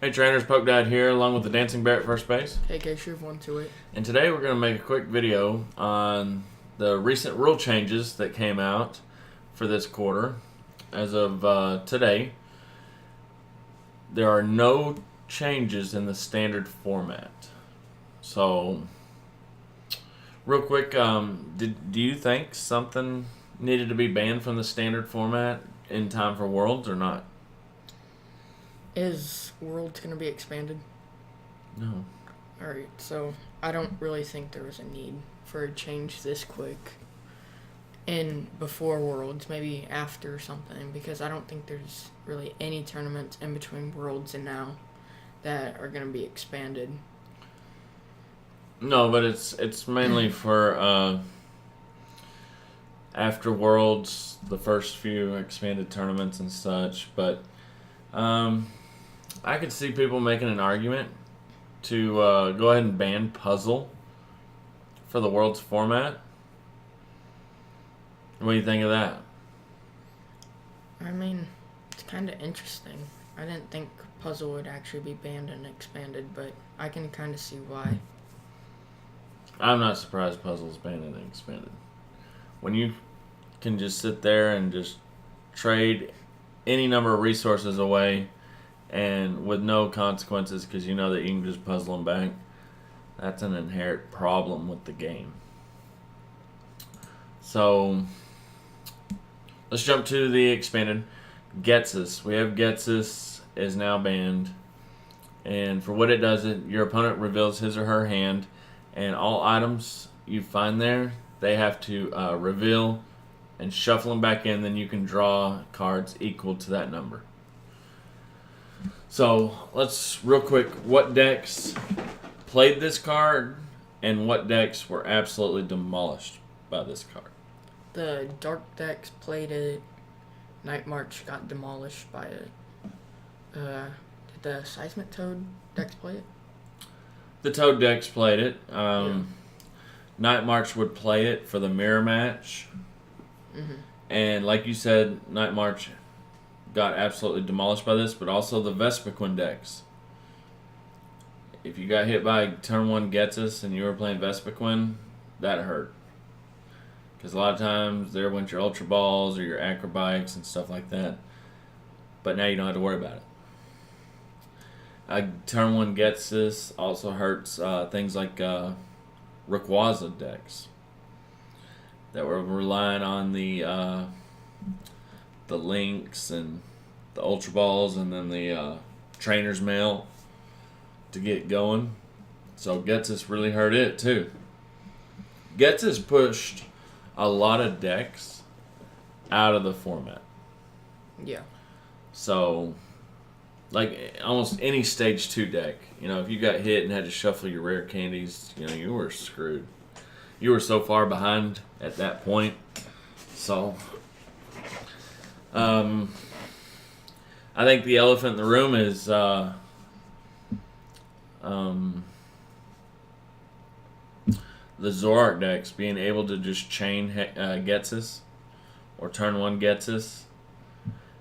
Hey trainers, Poke Dad here, along with the Dancing Bear at first base. KK Shuv 128. And today we're going to make a quick video on the recent rule changes that came out for this quarter. As of today, there are no changes in the standard format. So, real quick, do you think something needed to be banned from the standard format in time for Worlds or not? Is Worlds going to be expanded? No. Alright, so I don't really think there was a need for a change this quick in before Worlds, maybe after something, because I don't think there's really any tournaments in between Worlds and now that are going to be expanded. No, but it's mainly for after Worlds, the first few expanded tournaments and such. But I could see people making an argument to go ahead and ban puzzle for the Worlds format. What do you think of that? I mean, it's kind of interesting. I didn't think puzzle would actually be banned and expanded, but I can kind of see why. I'm not surprised puzzle's banned and expanded. When you can just sit there and just trade any number of resources away and with no consequences because you know that you can just puzzle them back, that's an inherent problem with the game. So let's jump to the expanded Ghetsis. We have Ghetsis is now banned, and for what it does, your opponent reveals his or her hand, and all items you find there, they have to reveal and shuffle them back in. Then you can draw cards equal to that number. So let's real quick, what decks played this card and what decks were absolutely demolished by this card? The Dark decks played it. Night March got demolished by it. Did the Seismic Toad decks play it? The Toad decks played it. Night March would play it for the mirror match. Mm-hmm. And like you said, Night March got absolutely demolished by this, but also the Vespiquen decks. If you got hit by turn 1 Ghetsis and you were playing Vespiquen, that hurt. Because a lot of times there went your Ultra Balls or your Acrobikes and stuff like that. But now you don't have to worry about it. Turn 1 Ghetsis also hurts things like Rayquaza decks that were relying on the Lynx and the Ultra Balls and then the Trainer's Mail to get going. So Ghetsis really hurt it too. Ghetsis pushed a lot of decks out of the format. Yeah. So, like almost any stage 2 deck, if you got hit and had to shuffle your rare candies, you were screwed. You were so far behind at that point. So, I think the elephant in the room is the Zoroark decks being able to just chain Ghetsis or turn 1 Ghetsis,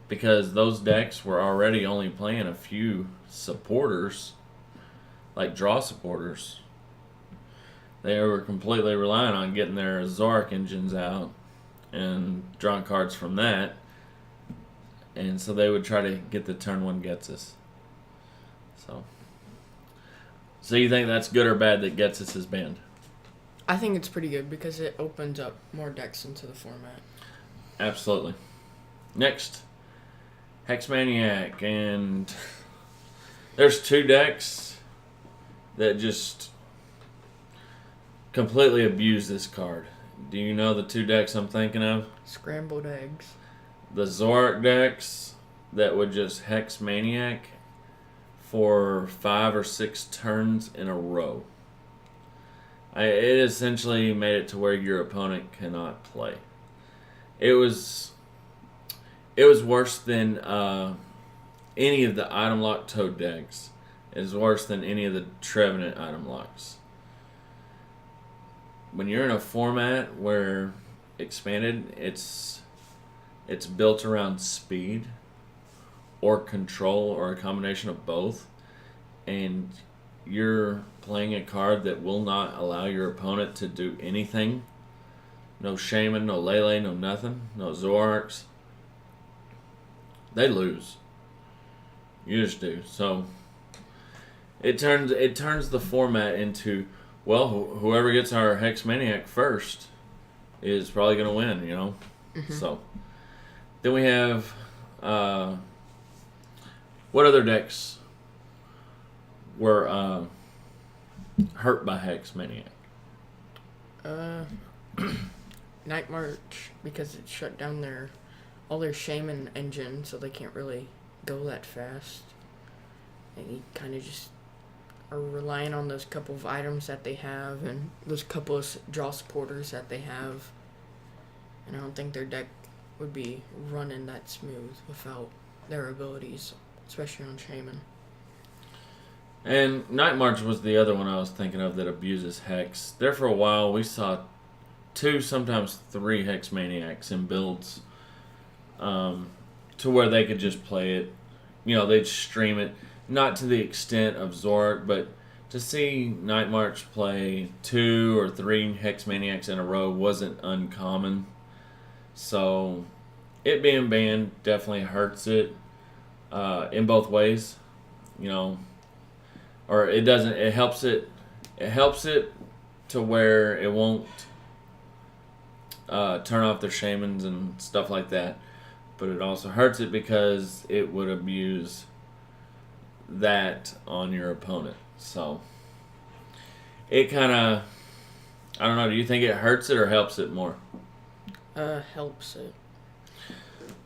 because those decks were already only playing a few supporters, like draw supporters. They were completely relying on getting their Zoroark engines out and drawing cards from that. And so they would try to get the turn 1 Ghetsis. So you think that's good or bad that Ghetsis is banned? I think it's pretty good because it opens up more decks into the format. Absolutely. Next, Hex Maniac, and there's 2 decks that just completely abuse this card. Do you know the 2 decks I'm thinking of? Scrambled eggs. The Zoroark decks that would just Hex Maniac for 5 or 6 turns in a row. It essentially made it to where your opponent cannot play. It was worse than any of the item lock Toad decks. It is worse than any of the Trevenant item locks. When you're in a format where expanded, it's built around speed or control or a combination of both. and you're playing a card that will not allow your opponent to do anything, no Shaman, no Lele, no nothing, no Zoroarks, they lose. You just do. So it turns the format into, well, whoever gets our Hex Maniac first is probably going to win, you know? Mm-hmm. So then we have, what other decks were hurt by Hex Maniac? Night March, because it shut down all their Shaman engine, so they can't really go that fast. And you kind of just are relying on those couple of items that they have and those couple of draw supporters that they have. And I don't think their deck would be running that smooth without their abilities, especially on Shaman. And Night March was the other one I was thinking of that abuses Hex. There for a while, we saw 2, sometimes 3 Hex Maniacs in builds, to where they could just play it. You know, they'd stream it, not to the extent of Zoroark, but to see Night March play 2 or 3 Hex Maniacs in a row wasn't uncommon. So it being banned definitely hurts it in both ways, you know. Or it doesn't. It helps it. It helps it to where it won't turn off their Shamans and stuff like that. But it also hurts it because it would abuse that on your opponent. So it kind of, I don't know. Do you think it hurts it or helps it more? Helps it.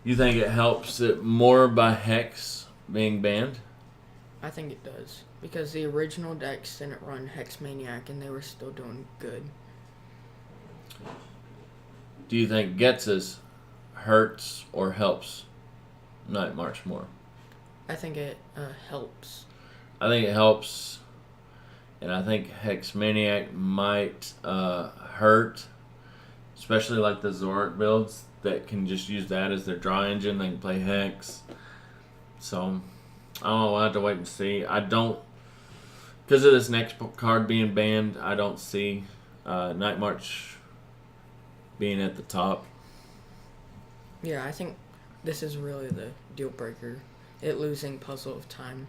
You think it helps it more by Hex being banned? I think it does. Because the original decks didn't run Hex Maniac and they were still doing good. Do you think Ghetsis hurts or helps Night March more? I think it helps. I think it helps, and I think Hex Maniac might hurt, especially like the Zoroark builds that can just use that as their draw engine. They can play Hex. So, I don't know. We'll have to wait and see. I don't, because of this next card being banned, I don't see Night March being at the top. Yeah, I think this is really the deal breaker. It losing Puzzle of Time.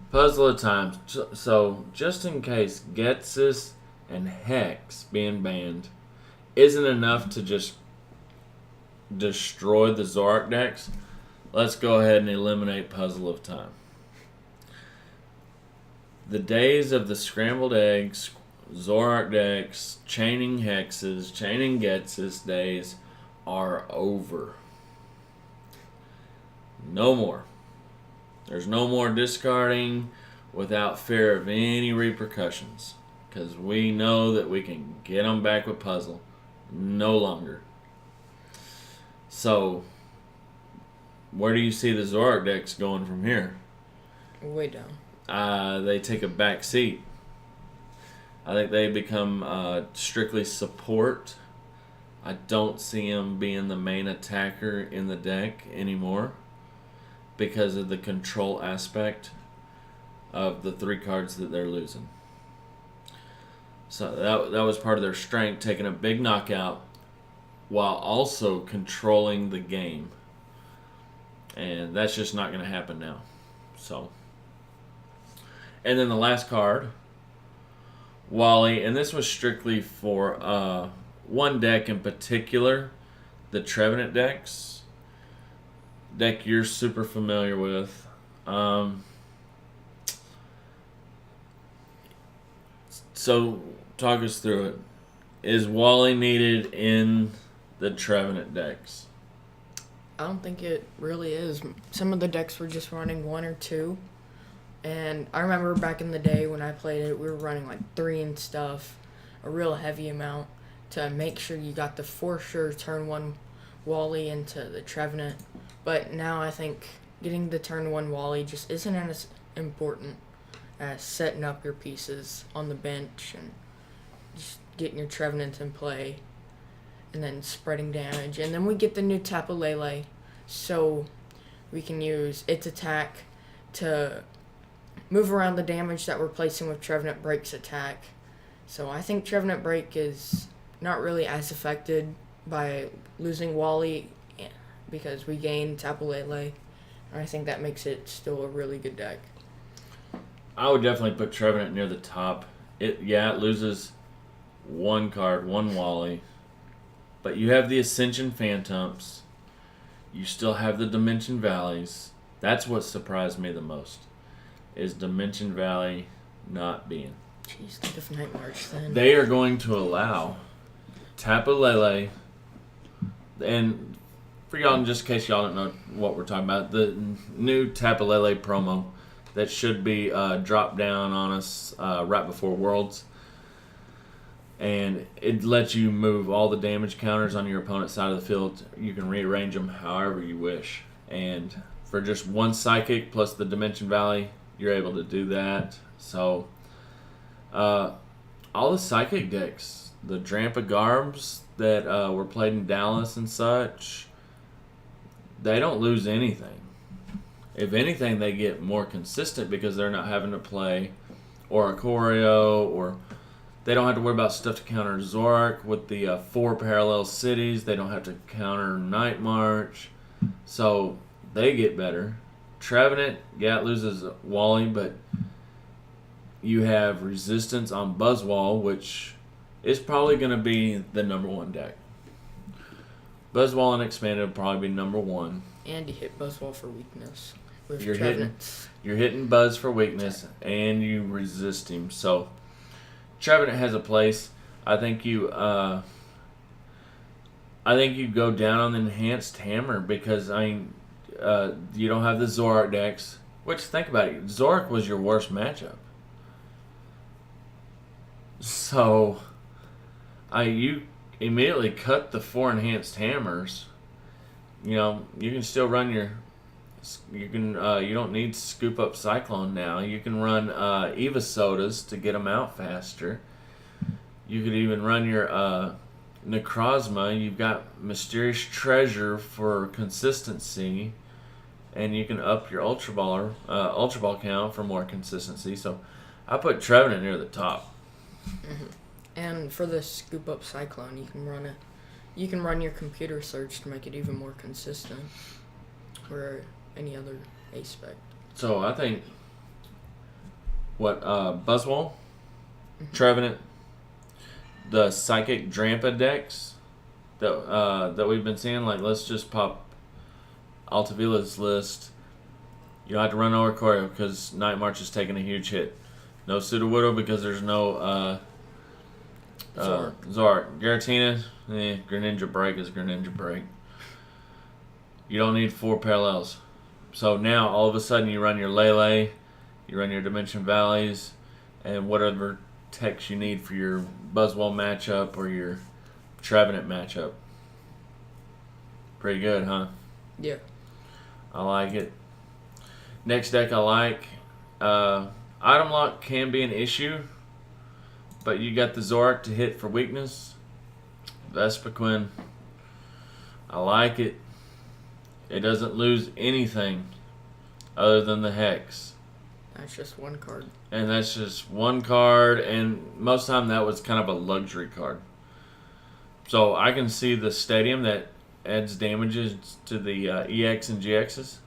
Puzzle of Time. So, just in case Ghetsis and Hex being banned isn't enough to just destroy the Zoroark decks, let's go ahead and eliminate Puzzle of Time. The days of the scrambled eggs, Zoroark decks, chaining Hexes, chaining Ghetsis days are over. No more. There's no more discarding without fear of any repercussions, because we know that we can get them back with Puzzle. No longer. So, where do you see the Zoroark decks going from here? Way down. They take a back seat. I think they become strictly support. I don't see him being the main attacker in the deck anymore because of the control aspect of the 3 cards that they're losing. So that was part of their strength, taking a big knockout while also controlling the game. And that's just not going to happen now. So, and then the last card, Wally, and this was strictly for one deck in particular, the Trevenant decks. Deck you're super familiar with. So, talk us through it. Is Wally needed in the Trevenant decks? I don't think it really is. Some of the decks were just running 1 or 2. And I remember back in the day when I played it, we were running like 3 and stuff, a real heavy amount, to make sure you got the for sure turn 1 Wally into the Trevenant. But now I think getting the turn 1 Wally just isn't as important as setting up your pieces on the bench and just getting your Trevenant in play and then spreading damage. And then we get the new Tapu Lele, so we can use its attack to move around the damage that we're placing with Trevenant Break's attack. So I think Trevenant Break is not really as affected by losing Wally because we gain Tapu Lele. I think that makes it still a really good deck. I would definitely put Trevenant near the top. It loses one card, one Wally. But you have the Ascension Phantoms. You still have the Dimension Valleys. That's what surprised me the most. Is Dimension Valley not being. Jeez, think of Night March then. They are going to allow Tapu Lele, and for y'all, just in case y'all don't know what we're talking about, the new Tapu Lele promo that should be dropped down on us right before Worlds. And it lets you move all the damage counters on your opponent's side of the field. You can rearrange them however you wish. And for just one Psychic plus the Dimension Valley, you're able to do that. So, all the Psychic decks, the Drampa Garbs that were played in Dallas and such, they don't lose anything. If anything, they get more consistent because they're not having to play Oricorio, or they don't have to worry about stuff to counter Zorak with the 4 parallel cities. They don't have to counter Night March. So they get better. Trevenant, it loses Wally, but you have resistance on Buzzwall, which is probably going to be the number 1 deck. Buzzwall and Expanded will probably be number 1. And you hit Buzzwall for weakness. With You're Trevenant. hitting Buzz for weakness, and you resist him. So Trevenant has a place. I think you go down on the Enhanced Hammer because you don't have the Zorak decks. Which, think about it, Zorak was your worst matchup. So you immediately cut the 4 Enhanced Hammers. You can still run your. You don't need to scoop up Cyclone now. You can run Eva Sodas to get them out faster. You could even run your Necrozma. You've got Mysterious Treasure for consistency, and you can up your Ultra Ball count for more consistency. So I put Trevenant near the top. Mm-hmm. And for the scoop up Cyclone, you can run your computer search to make it even more consistent. Or any other aspect. So I think Buzzwall, Trevenant, the Psychic Drampa decks that we've been seeing, like let's just pop Altavila's list. You don't have to run Oricorio because Night March is taking a huge hit. No Sudowoodo because there's no Zorak. Giratina, Greninja Break is Greninja Break. You don't need 4 parallels. So now, all of a sudden, you run your Lele, you run your Dimension Valleys, and whatever techs you need for your Buzzwall matchup or your Trevenant matchup. Pretty good, huh? Yeah. I like it. Next deck I like. Item lock can be an issue, but you got the Zorak to hit for weakness. Vespiquen. I like it. It doesn't lose anything other than the Hex. That's just 1 card. And that's just 1 card, and most of the time that was kind of a luxury card. So I can see the Stadium that adds damages to the EX and GXs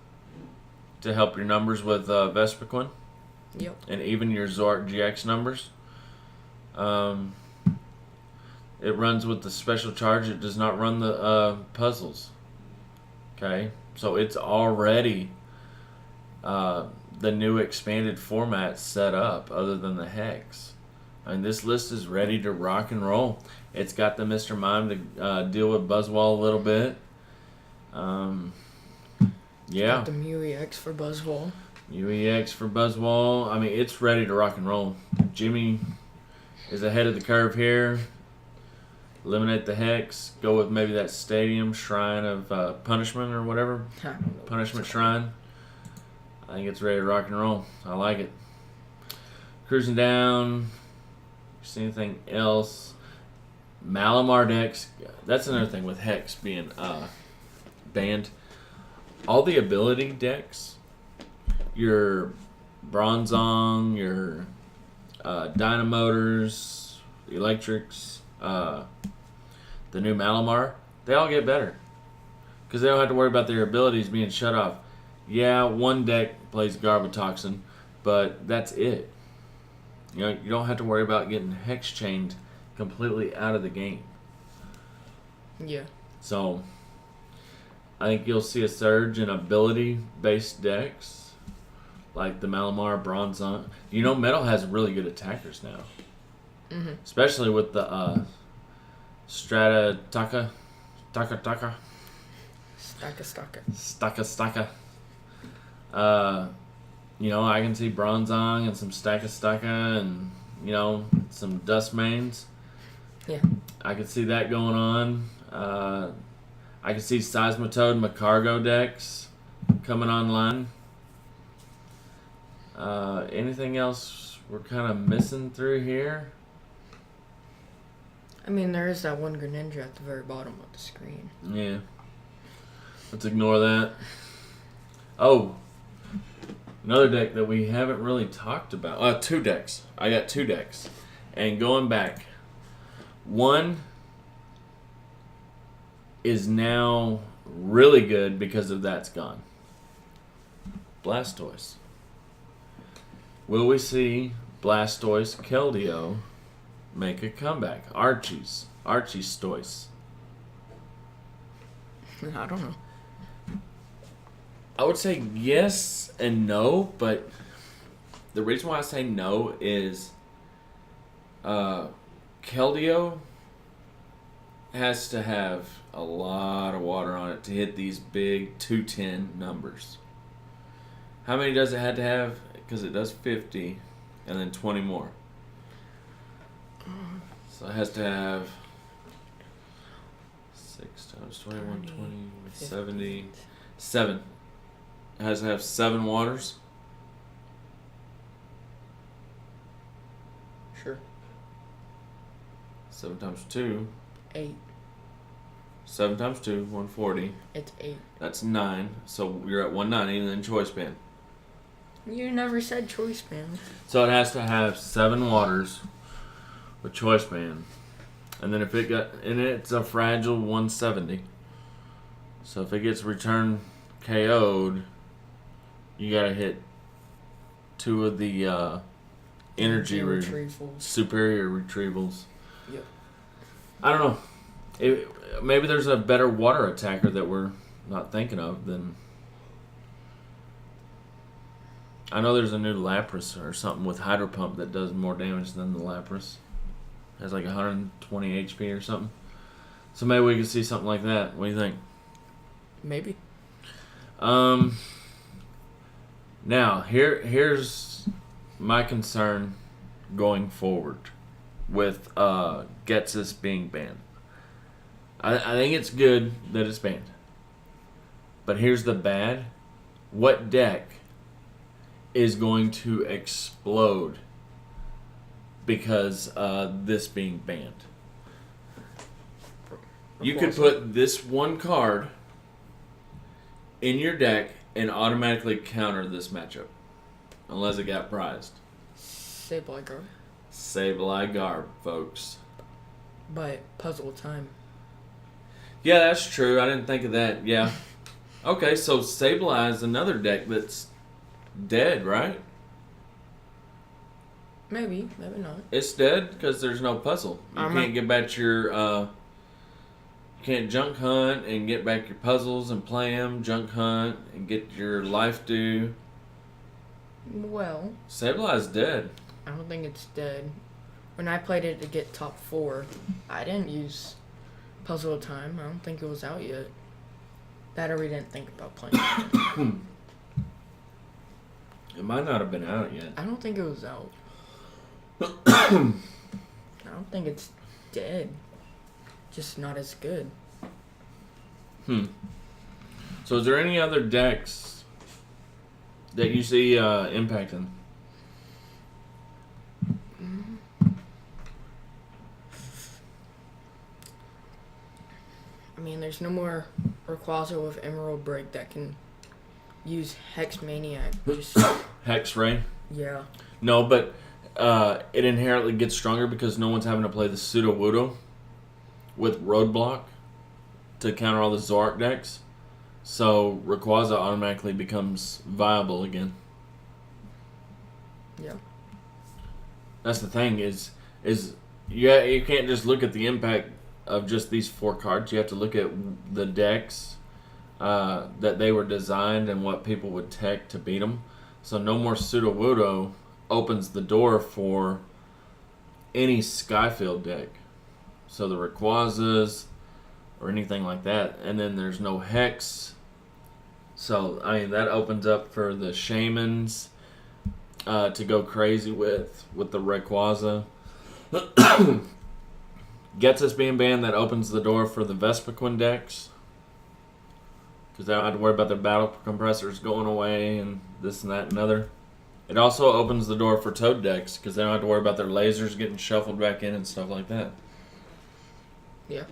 to help your numbers with Vespiquen. Yep. And even your Zorak GX numbers. It runs with the special charge. It does not run the puzzles. Okay, so it's already the new expanded format set up other than the Hex. I mean, this list is ready to rock and roll. It's got the Mr. Mime to deal with Buzzwall a little bit. Got the Mew EX for Buzzwall. Mew EX for Buzzwall. I mean, it's ready to rock and roll. Jimmy is ahead of the curve here. Eliminate the Hex. Go with maybe that Stadium Shrine of Punishment or whatever. Punishment Shrine. I think it's ready to rock and roll. I like it. Cruising down. See anything else? Malamar decks. That's another thing with Hex being banned. All the ability decks, your Bronzong, your Dynamotors, Electrics, the new Malamar, they all get better. Because they don't have to worry about their abilities being shut off. Yeah, one deck plays Garbotoxin, but that's it. You know, you don't have to worry about getting Hex chained completely out of the game. Yeah. So, I think you'll see a surge in ability-based decks, like the Malamar, Bronzong. You know, Metal has really good attackers now. Mm-hmm. Especially with the Strata Taka. Staka. Staka. You know, I can see Bronzong and some Staka and, you know, some Dust Mains. Yeah. I could see that going on. I could see Seismitoad and Macargo decks coming online. Anything else we're kind of missing through here? I mean, there is that one Greninja at the very bottom of the screen. Yeah. Let's ignore that. Oh, another deck that we haven't really talked about. Two decks. I got two decks. And going back, one is now really good because of that's gone. Blastoise. Will we see Blastoise Keldeo make a comeback? Archie's Stoice. I don't know. I would say yes and no, but the reason why I say no is Keldeo has to have a lot of water on it to hit these big 210 numbers. How many does it have to have? Because it does 50 and then 20 more. So it has to have 6 times 21, 20, 70, 7. It has to have 7 waters. Sure. 7 times 2. 8. 7 times 2, 140. It's 8. That's 9. So you're at 190 and then choice band. You never said choice band. So it has to have 7 waters with choice band. And then if it got, and it's a fragile 170. So if it gets returned KO'd, you gotta hit 2 of the energy retrievals. Superior retrievals. Yep. I don't know. Maybe there's a better water attacker that we're not thinking of than. I know there's a new Lapras or something with Hydro Pump that does more damage than the Lapras. Has like 120 HP or something. So maybe we could see something like that. What do you think? Maybe. Now, here's my concern going forward with Ghetsis being banned. I think it's good that it's banned. But here's the bad. What deck is going to explode because this being banned? You could put this one card in your deck and automatically counter this matchup. Unless it got prized. Sableye Garb. Sableye Garb, folks. But puzzle time. Yeah, that's true. I didn't think of that. Yeah. Okay, so Sableye is another deck that's dead, right? Maybe not. It's dead because there's no puzzle. You can't get back your... you can't junk hunt and get back your puzzles and play them. Junk hunt and get your life due. Well... Sableye's dead. I don't think it's dead. When I played it to get top 4, I didn't use Puzzle Time. I don't think it was out yet. That or we didn't think about playing it. It might not have been out yet. I don't think it was out. I don't think it's dead. Just not as good. So is there any other decks that you see impacting? I mean, there's no more Rayquaza with Emerald Break that can use Hex Maniac. Just Hex Ray. yeah. No, but it inherently gets stronger because no one's having to play the Pseudo Wudo with Roadblock to counter all the Zorak decks. So Rayquaza automatically becomes viable again. Yeah. That's the thing you can't just look at the impact of just these 4 cards. You have to look at the decks that they were designed and what people would tech to beat them. So no more Pseudo Wudo opens the door for any Skyfield deck. So the Rayquazas or anything like that. And then there's no Hex. So, I mean, that opens up for the Shamans to go crazy with the Rayquaza. Ghetsis being banned, that opens the door for the Vespiquen decks. Because they don't have to worry about their battle compressors going away and this and that and other. It also opens the door for Toad decks because they don't have to worry about their lasers getting shuffled back in and stuff like that. Yeah.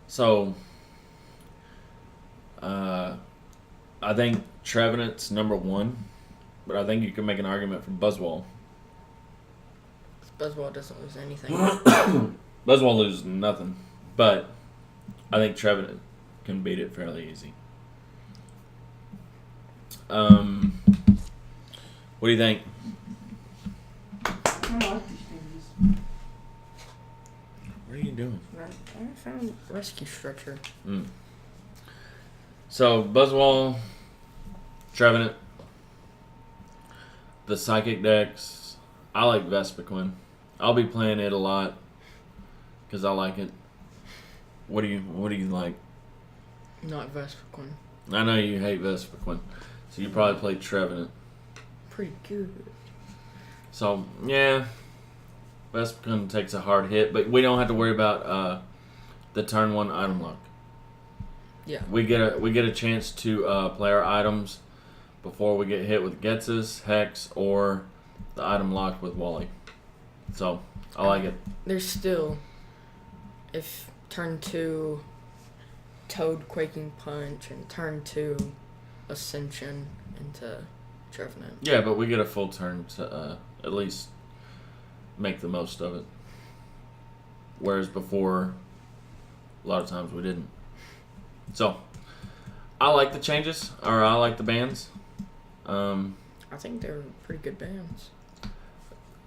So, I think Trevenant's number 1, but I think you can make an argument for Buzzwole. Buzzwole doesn't lose anything. Buzzwole loses nothing, but I think Trevenant can beat it fairly easy. What do you think? I like these changes. What are you doing? I found rescue structure. So, Buzzwole, Trevenant, the Psychic decks. I like Vespiquen. I'll be playing it a lot because I like it. What do you like? Not Vespiquen. I know you hate Vespiquen, so you probably play Trevenant. Pretty good. So, yeah, Vespiquen takes a hard hit, but we don't have to worry about the turn 1 item lock. Yeah. We get a chance to play our items before we get hit with Ghetsis, Hex, or the item lock with Wally. So, I like it. There's still, if turn 2 Toad Quaking Punch and turn 2 Ascension into Trevenant. Yeah, but we get a full turn to at least make the most of it. Whereas before, a lot of times we didn't. So, I like the changes, or I like the bans. I think they're pretty good bands.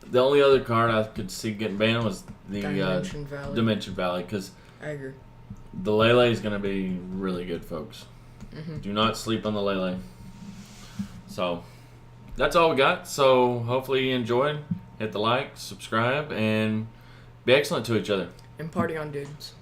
The only other card I could see getting banned was the Dimension Valley. because I agree. the Lele is going to be really good, folks. Mm-hmm. Do not sleep on the Lele. So, that's all we got. So, hopefully you enjoyed. Hit the like, subscribe, and be excellent to each other. And party on, dudes.